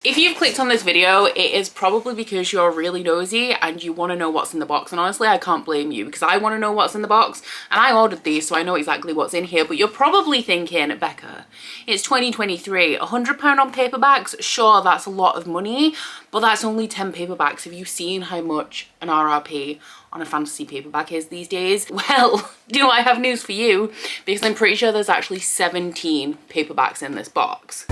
If you've clicked on this video, it is probably because you're really nosy and you want to know what's in the box. And honestly, I can't blame you because I want to know what's in the box and I ordered these, so I know exactly what's in here. But you're probably thinking, Becca, it's 2023, £100 on paperbacks? Sure, that's a lot of money, but that's only 10 paperbacks. Have you seen how much an RRP on a fantasy paperback is these days? Well, do I have news for you, because I'm pretty sure there's actually 17 paperbacks in this box.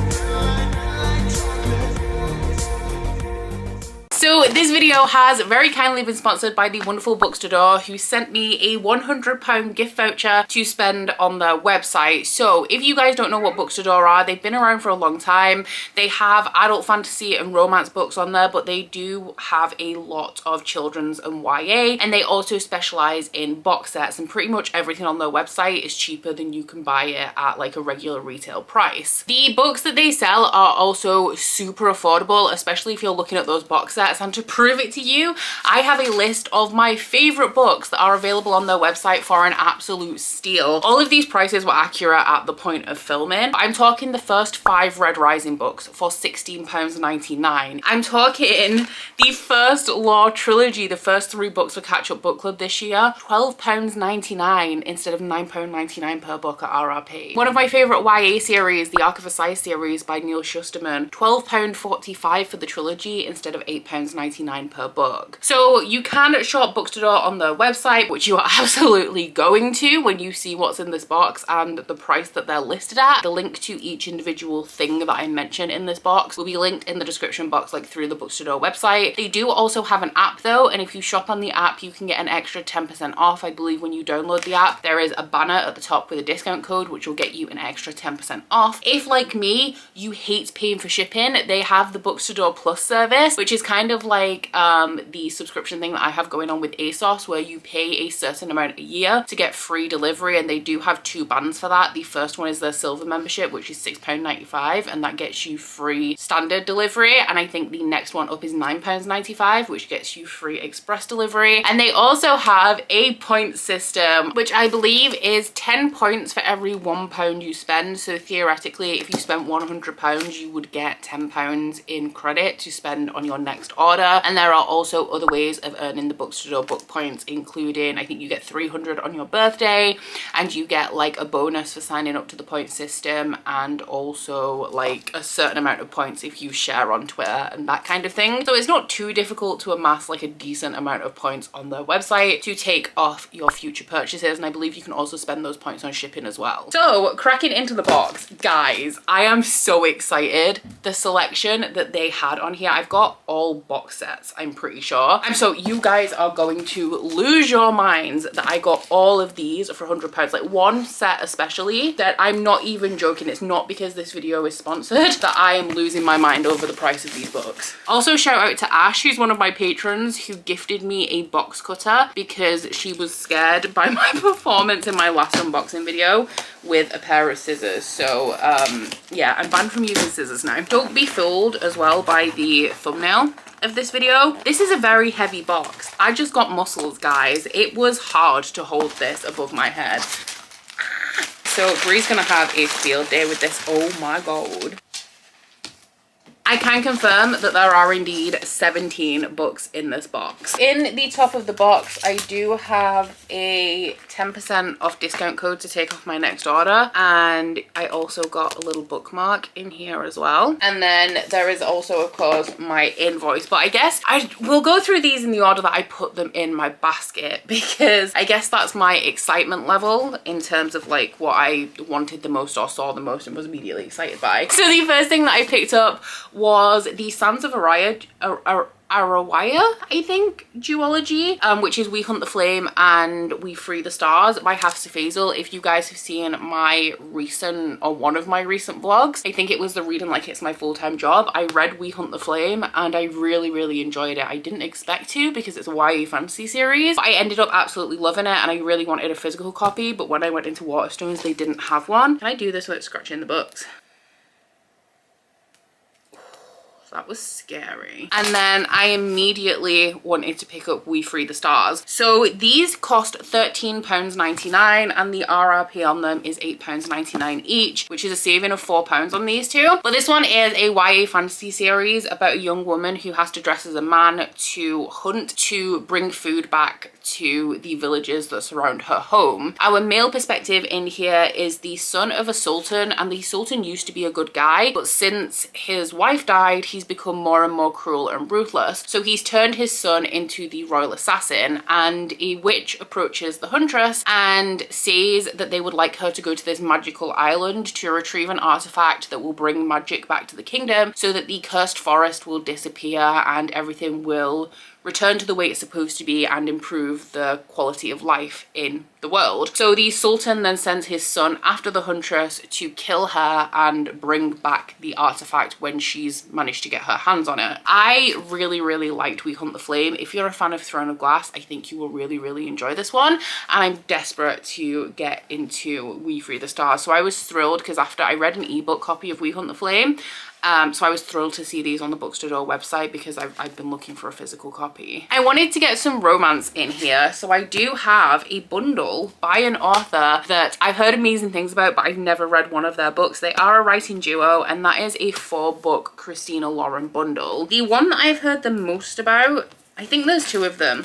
So this video has very kindly been sponsored by the wonderful Bookstador, who sent me a £100 gift voucher to spend on their website. So if you guys don't know what Bookstador are, they've been around for a long time. They have adult fantasy and romance books on there, but they do have a lot of children's and YA, and they also specialize in box sets, and pretty much everything on their website is cheaper than you can buy it at like a regular retail price. The books that they sell are also super affordable, especially if you're looking at those box sets. And to prove it to you, I have a list of my favorite books that are available on their website for an absolute steal. All of these prices were accurate at the point of filming. I'm talking the first 5 Red Rising books for £16.99. I'm talking the first Law trilogy, the first 3 books for Catch Up Book Club this year, £12.99 instead of £9.99 per book at RRP. One of my favorite YA series, the Arc of Osiris series by Neil Shusterman, £12.45 for the trilogy instead of £8.99 per book. So you can shop Bookstador on their website, which you are absolutely going to when you see what's in this box and the price that they're listed at. The link to each individual thing that I mention in this box will be linked in the description box, like through the Bookstador website. They do also have an app though, and if you shop on the app, you can get an extra 10% off. I believe when you download the app, there is a banner at the top with a discount code, which will get you an extra 10% off. If, like me, you hate paying for shipping, they have the Bookstador Plus service, which is kind of like the subscription thing that I have going on with ASOS, where you pay a certain amount a year to get free delivery, and they do have 2 bands for that. The first one is their silver membership, which is £6.95, and that gets you free standard delivery, and I think the next one up is £9.95, which gets you free express delivery. And they also have a point system, which I believe is 10 points for every £1 you spend. So theoretically, if you spent £100, you would get £10 in credit to spend on your next order. And there are also other ways of earning the Bookstador book points, including I think you get 300 on your birthday, and you get like a bonus for signing up to the point system, and also like a certain amount of points if you share on Twitter and that kind of thing. So it's not too difficult to amass like a decent amount of points on their website to take off your future purchases, and I believe you can also spend those points on shipping as well. So cracking into the box, guys, I am so excited. The selection that they had on here, I've got all box sets, I'm pretty sure. And so you guys are going to lose your minds that I got all of these for £100. Like one set especially, that I'm not even joking. It's not because this video is sponsored that I am losing my mind over the price of these books. Also shout out to Ash, who's one of my patrons, who gifted me a box cutter because she was scared by my performance in my last unboxing video with a pair of scissors. So yeah, I'm banned from using scissors now. Don't be fooled as well by the thumbnail of this video. This is a very heavy box. I just got muscles, guys. It was hard to hold this above my head. So Bree's gonna have a field day with this. Oh my god. I can confirm that there are indeed 17 books in this box. In the top of the box, I do have a 10% off discount code to take off my next order, and I also got a little bookmark in here as well. And then there is also, of course, my invoice, but I guess I will go through these in the order that I put them in my basket, because I guess that's my excitement level in terms of like what I wanted the most or saw the most and was immediately excited by. So the first thing that I picked up was the Sands of Arawaya, I think, duology, which is We Hunt the Flame and We Free the Stars by Hafsa Faisal. If you guys have seen my recent, or one of my recent vlogs, I think it was the Reading Like It's My Full-Time Job, I read We Hunt the Flame and I really enjoyed it. I didn't expect to because it's a YA fantasy series, but I ended up absolutely loving it and I really wanted a physical copy, but when I went into Waterstones they didn't have one. Can I do this without scratching the books? That was scary. And then I immediately wanted to pick up We Free the Stars. So these cost £13.99 and the RRP on them is £8.99 each, which is a saving of £4 on these two. But this one is a YA fantasy series about a young woman who has to dress as a man to hunt to bring food back to the villages that surround her home. Our male perspective in here is the son of a sultan, and the sultan used to be a good guy, but since his wife died, he's become more and more cruel and ruthless. So he's turned his son into the royal assassin, and a witch approaches the huntress and says that they would like her to go to this magical island to retrieve an artifact that will bring magic back to the kingdom so that the cursed forest will disappear and everything will return to the way it's supposed to be and improve the quality of life in the world. So the sultan then sends his son after the huntress to kill her and bring back the artifact when she's managed to get her hands on it. I really liked We Hunt the Flame. If you're a fan of Throne of Glass, I think you will really enjoy this one, and I'm desperate to get into We Free the Stars. So I was thrilled because after I read an ebook copy of We Hunt the Flame, so I was thrilled to see these on the Bookstador website because I've been looking for a physical copy. I wanted to get some romance in here, so I do have a bundle by an author that I've heard amazing things about, but I've never read one of their books. They are a writing duo, and that is a 4-book Christina Lauren bundle. The one that I've heard the most about, I think there's 2 of them.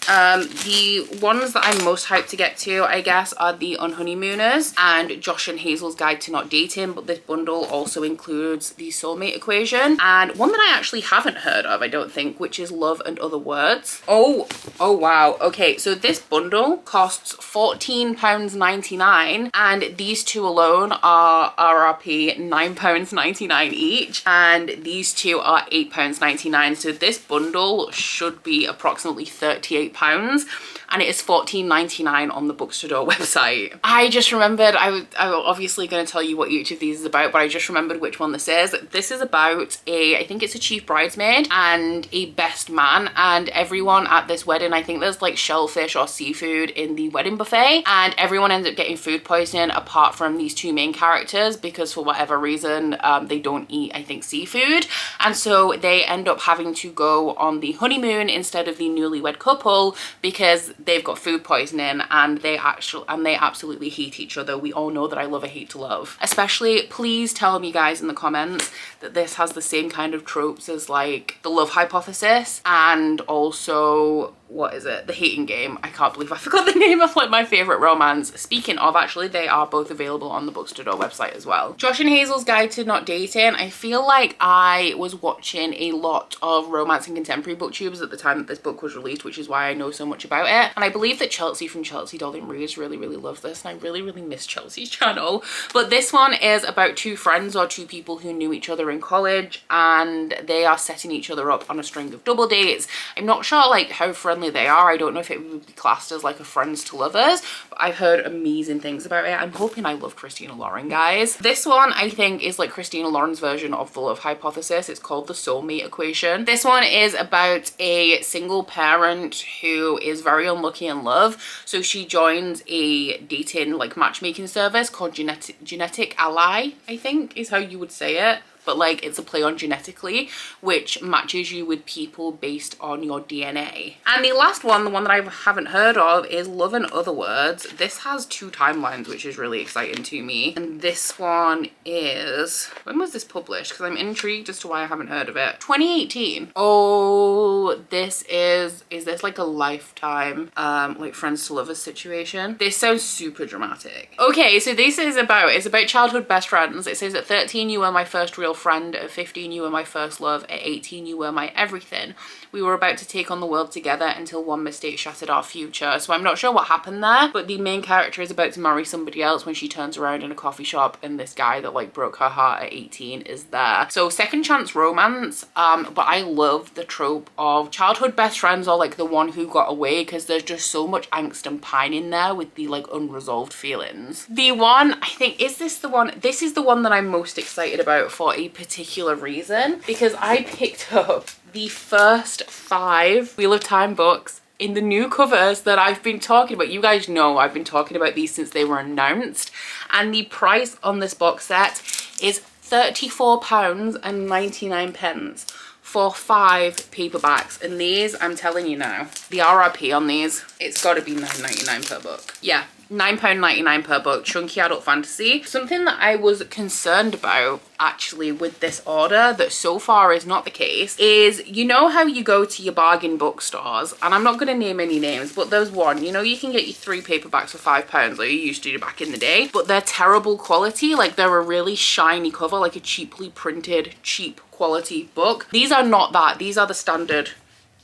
The ones that I'm most hyped to get to, I guess, are the Unhoneymooners and Josh and Hazel's Guide to Not Dating, but this bundle also includes the Soulmate Equation and one that I actually haven't heard of, I don't think, which is Love and Other Words. Oh wow. Okay, so this bundle costs £14.99 and these 2 alone are RRP £9.99 each, and these 2 are £8.99. So this bundle should be approximately £38, and it is £14.99 on the Bookstador website. I just remembered, I'm obviously going to tell you what each of these is about, but I just remembered which one this is. This is about I think it's a chief bridesmaid and a best man, and everyone at this wedding, I think there's like shellfish or seafood in the wedding buffet, and everyone ends up getting food poisoning apart from these 2 main characters because for whatever reason they don't eat, I think, seafood, and so they end up having to go on the honeymoon instead of the newlywed couple because they've got food poisoning and they absolutely hate each other. We all know that I love a hate to love. Especially, please tell me guys in the comments that this has the same kind of tropes as like The Love Hypothesis and also, what is it? The Hating Game. I can't believe I forgot the name of like my favorite romance. Speaking of, actually, they are both available on the Bookstador website as well. Josh and Hazel's Guide to Not Dating. I feel like I was watching a lot of romance and contemporary booktubes at the time that this book was released, which is why I know so much about it. And I believe that Chelsea from Chelsea Darling Reads really loves this, and I really miss Chelsea's channel. But this one is about 2 friends or 2 people who knew each other in college, and they are setting each other up on a string of double dates. I'm not sure like how friendly they are. I don't know if it would be classed as like a friends to lovers, but I've heard amazing things about it. I'm hoping I love Christina Lauren, guys. This one I think is like Christina Lauren's version of The Love Hypothesis. It's called The Soulmate Equation. This one is about a single parent who is very unlucky in love, so she joins a dating like matchmaking service called Genetic Ally, I think is how you would say it, but like it's a play on genetically, which matches you with people based on your DNA. And the last one, the one that I haven't heard of, is Love and Other Words. This has 2 timelines, which is really exciting to me. And this one is, when was this published? Because I'm intrigued as to why I haven't heard of it. 2018. Oh, this is this like a Lifetime like friends to lovers situation? This sounds super dramatic. Okay, so this is it's about childhood best friends. It says at 13 you were my first real friend, at 15 you were my first love, at 18 you were my everything. We were about to take on the world together until one mistake shattered our future. So I'm not sure what happened there, but the main character is about to marry somebody else when she turns around in a coffee shop and this guy that like broke her heart at 18 is there. So second chance romance, but I love the trope of childhood best friends or like the one who got away, because there's just so much angst and pine in there with the like unresolved feelings. The one, I think, is this the one? This is the one that I'm most excited about for a particular reason, because I picked up the first 5 Wheel of Time books in the new covers that I've been talking about. You guys know I've been talking about these since they were announced, and the price on this box set is £34.99 for 5 paperbacks, and these, I'm telling you now, the RRP on these, it's got to be £9.99 per book. Yeah, £9.99 per book, chunky adult fantasy. Something that I was concerned about actually with this order that so far is not the case is, you know how you go to your bargain bookstores, and I'm not going to name any names, but there's one, you know, you can get your 3 paperbacks for £5, like you used to do back in the day, but they're terrible quality. Like, they're a really shiny cover, like a cheaply printed, cheap quality book. These are not that. These are the standard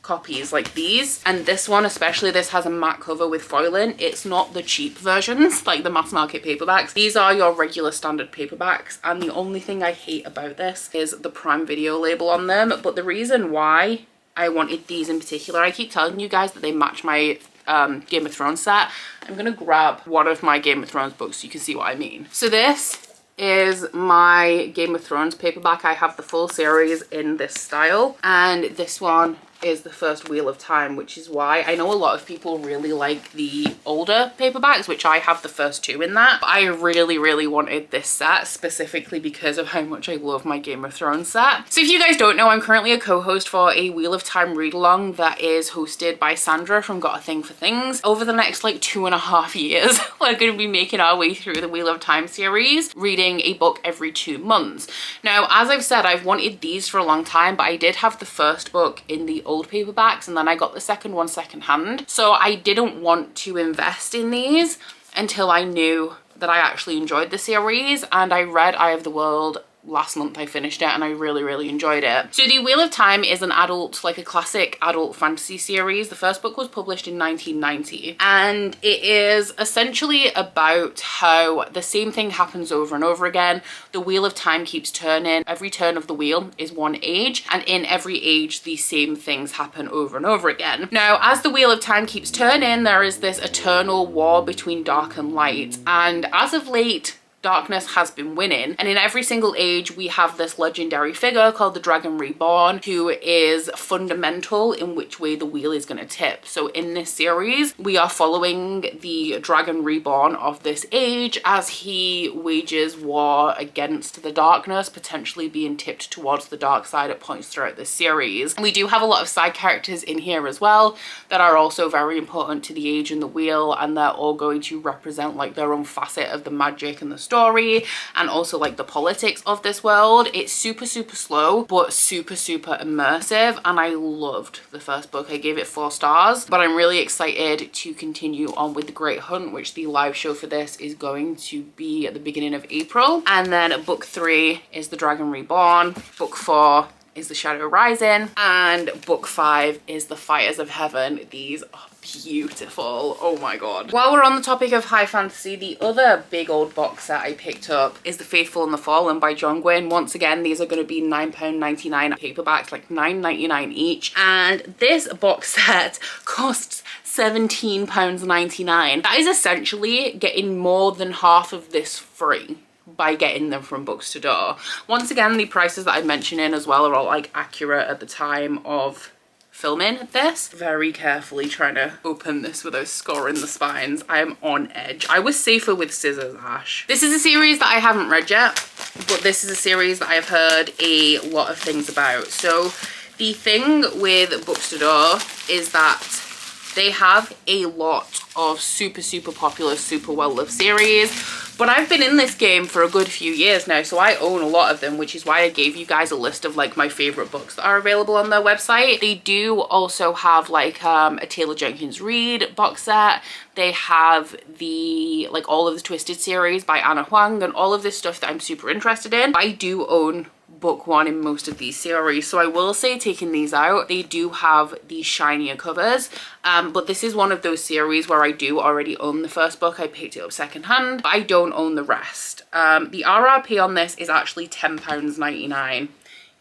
copies like these, and this one especially, this has a matte cover with foiling. It's not the cheap versions like the mass market paperbacks. These are your regular standard paperbacks, and the only thing I hate about this is the Prime Video label on them. But the reason why I wanted these in particular, I keep telling you guys that they match my Game of Thrones set. I'm gonna grab one of my Game of Thrones books so you can see what I mean. So this is my Game of Thrones paperback. I have the full series in this style, and this one is the first Wheel of Time, which is why I know a lot of people really like the older paperbacks, which I have the first 2 in that. But I really wanted this set specifically because of how much I love my Game of Thrones set. So if you guys don't know, I'm currently a co-host for a Wheel of Time read-along that is hosted by Sandra from Got a Thing for Things. Over the next like 2.5 years, we're going to be making our way through the Wheel of Time series, reading a book every 2 months. Now, as I've said, I've wanted these for a long time, but I did have the first book in the old paperbacks, and then I got the second one secondhand. So I didn't want to invest in these until I knew that I actually enjoyed the series, and I read Eye of the World last month. I finished it and I really enjoyed it. So the Wheel of Time is an adult, like a classic adult fantasy series. The first book was published in 1990, and it is essentially about how the same thing happens over and over again. The Wheel of Time keeps turning. Every turn of the wheel is one age, and in every age the same things happen over and over again. Now, as the Wheel of Time keeps turning, there is this eternal war between dark and light, and as of late, darkness has been winning, and in every single age we have this legendary figure called the Dragon Reborn, who is fundamental in which way the wheel is going to tip. So in this series we are following the Dragon Reborn of this age as he wages war against the darkness, potentially being tipped towards the dark side at points throughout this series. We do have a lot of side characters in here as well that are also very important to the age and the wheel, and they're all going to represent like their own facet of the magic and the story, and also like the politics of this world. It's super slow but super immersive, and I loved the first book. I gave it 4 stars, but I'm really excited to continue on with The Great Hunt, which the live show for this is going to be at the beginning of April. And then book 3 is The Dragon Reborn, book 4 is The Shadow Rising, and book 5 is The Fires of Heaven. These are beautiful. Oh my god. While we're on the topic of high fantasy, the other big old box set I picked up is The Faithful and the Fallen by John Gwynne. Once again, these are going to be £9.99 paperbacks, like £9.99 each, and this box set costs £17.99. That is essentially getting more than half of this free by getting them from Bookstador. Once again, the prices that I'm mentioning as well are all like accurate at the time of filming this. Very carefully trying to open this without scoring the spines. I am on edge. I was safer with scissors, Ash. This is a series that I haven't read yet, but this is a series that I've heard a lot of things about. So the thing with Bookstador is that they have a lot of super popular, super well-loved series, but I've been in this game for a good few years now, so I own a lot of them, which is why I gave you guys a list of like my favorite books that are available on their website. They do also have like a Taylor Jenkins Reid box set. They have the like all of the Twisted series by Anna Huang and all of this stuff that I'm super interested in. I do own book 1 in most of these series, so I will say, taking these out, they do have these shinier covers, but this is one of those series where I do already own the first book. I picked it up secondhand, but I don't own the rest. The RRP on this is actually £10.99,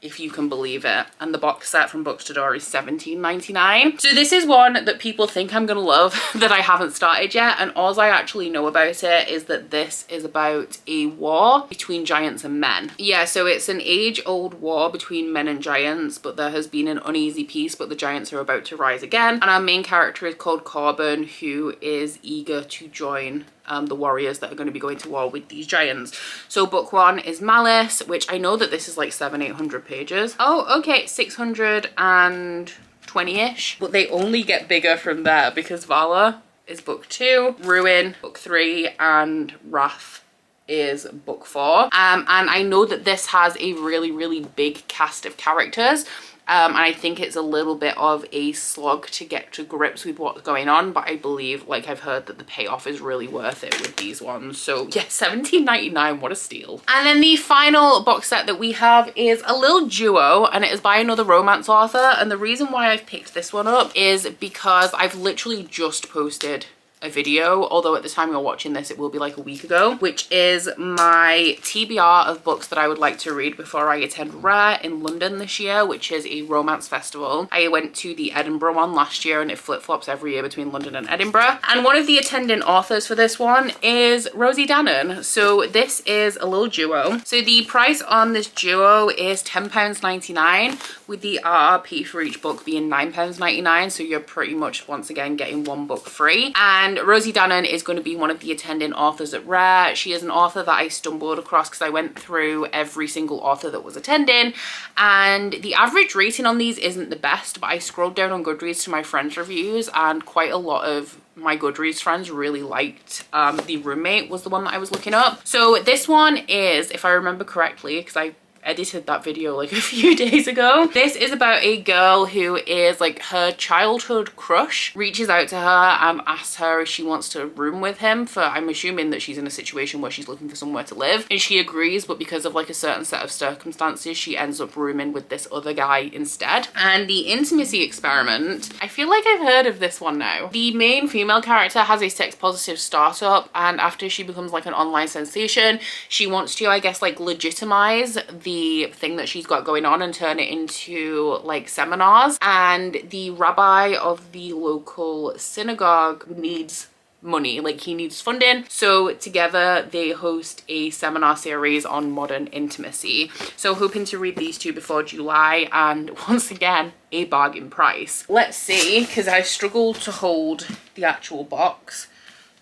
if you can believe it, and the box set from Bookstador is £17.99. So this is one that people think I'm gonna love that I haven't started yet, and all I actually know about it is that this is about a war between giants and men. Yeah, so it's an age-old war between men and giants, but there has been an uneasy peace, but the giants are about to rise again, and our main character is called Corbin, who is eager to join the warriors that are going to be going to war with these giants. So book 1 is Malice, which I know that this is like 700-800 pages. Oh, okay, 620-ish, but they only get bigger from there because Vala is book 2, Ruin book 3, and Wrath is book 4. And I know that this has a really big cast of characters. And I think it's a little bit of a slog to get to grips with what's going on, but I believe, like I've heard, that the payoff is really worth it with these ones. So yeah, $17.99, what a steal. And then the final box set that we have is a little duo, and it is by another romance author. And the reason why I've picked this one up is because I've literally just posted a video, although at the time you're watching this it will be like a week ago, which is my TBR of books that I would like to read before I attend Rare in London this year, which is a romance festival. I went to the Edinburgh one last year, and it flip-flops every year between London and Edinburgh. And one of the attendant authors for this one is Rosie Danan. So this is a little duo. So the price on this duo is £10.99, with the RRP for each book being £9.99. So you're pretty much once again getting one book free. And Rosie Danan is going to be one of the attendant authors at Rare. She is an author that I stumbled across because I went through every single author that was attending, and the average rating on these isn't the best, but I scrolled down on Goodreads to my friends' reviews, and quite a lot of my Goodreads friends really liked The Roommate was the one that I was looking up. So this one is, if I remember correctly, because I edited that video like a few days ago. This is about a girl who is like her childhood crush reaches out to her and asks her if she wants to room with him for, I'm assuming that she's in a situation where she's looking for somewhere to live, and she agrees, but because of like a certain set of circumstances she ends up rooming with this other guy instead. And the intimacy experiment, I feel like I've heard of this one now. The main female character has a sex positive startup, and after she becomes like an online sensation, she wants to, I guess, like legitimize the thing that she's got going on and turn it into like seminars. And the rabbi of the local synagogue needs money, like he needs funding, so together they host a seminar series on modern intimacy. So hoping to read these two before July, and once again a bargain price. Let's see, because I struggled to hold the actual box,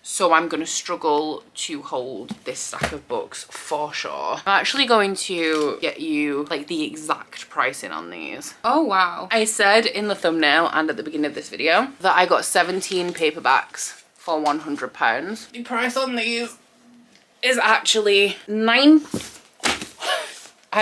so I'm going to struggle to hold this stack of books for sure. I'm actually going to get you like the exact pricing on these. Oh wow. I said in the thumbnail and at the beginning of this video that I got 17 paperbacks for £100. The price on these is actually I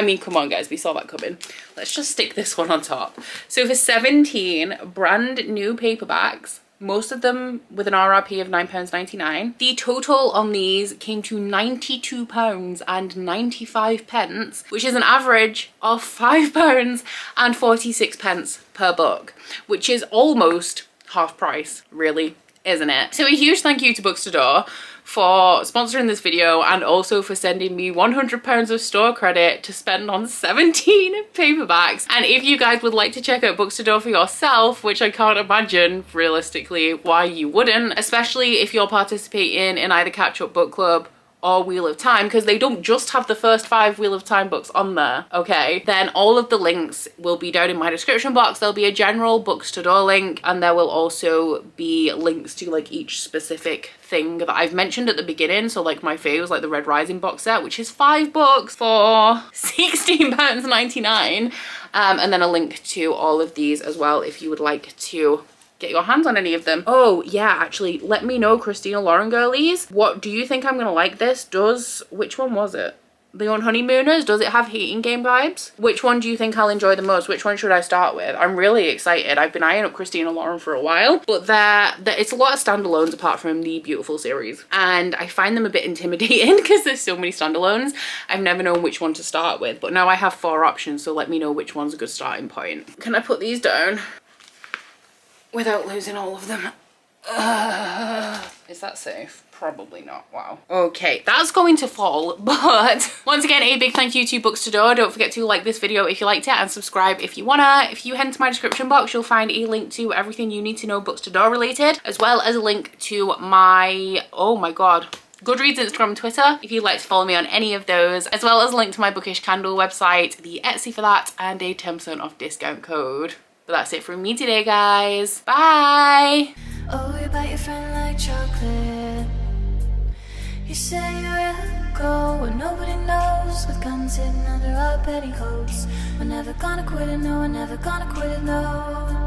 mean, come on guys, we saw that coming. Let's just stick this one on top. So for 17 brand new paperbacks, most of them with an RRP of £9.99. The total on these came to £92.95, which is an average of £5.46 per book, which is almost half price, really, isn't it? So a huge thank you to Bookstador for sponsoring this video, and also for sending me £100 of store credit to spend on 17 paperbacks. And if you guys would like to check out Bookstador for yourself, which I can't imagine realistically why you wouldn't, especially if you're participating in either Catch Up Book Club or Wheel of Time, because they don't just have the first 5 Wheel of Time books on there, okay? Then all of the links will be down in my description box. There'll be a general Bookstador link, and there will also be links to like each specific thing that I've mentioned at the beginning. So like my fave was like the Red Rising box set, which is 5 books for £16.99, and then a link to all of these as well if you would like to get your hands on any of them. Oh yeah, actually let me know, Christina Lauren girlies, what do you think I'm gonna like this? Which one was it? The Honeymooners? Does it have Hating Game vibes? Which one do you think I'll enjoy the most? Which one should I start with? I'm really excited. I've been eyeing up Christina Lauren for a while, but it's a lot of standalones apart from the Beautiful series, and I find them a bit intimidating because there's so many standalones. I've never known which one to start with, but now I have 4 options, so let me know which one's a good starting point. Can I put these down without losing all of them? Is that safe? Probably not. Wow. Okay, that's going to fall, but once again, a big thank you to Bookstador. Don't forget to like this video if you liked it, and subscribe if you wanna. If you head into my description box, you'll find a link to everything you need to know Bookstador related, as well as a link to my, oh my god, Goodreads, Instagram, and Twitter if you'd like to follow me on any of those, as well as a link to my Bookish candle website, the Etsy for that, and a 10% off discount code. But that's it from me today, guys. Bye! Oh, you bite your friend like chocolate. You say you'll go where nobody knows, with guns hidden under our petticoats. We're never gonna quit it, no, we're never gonna quit it, no.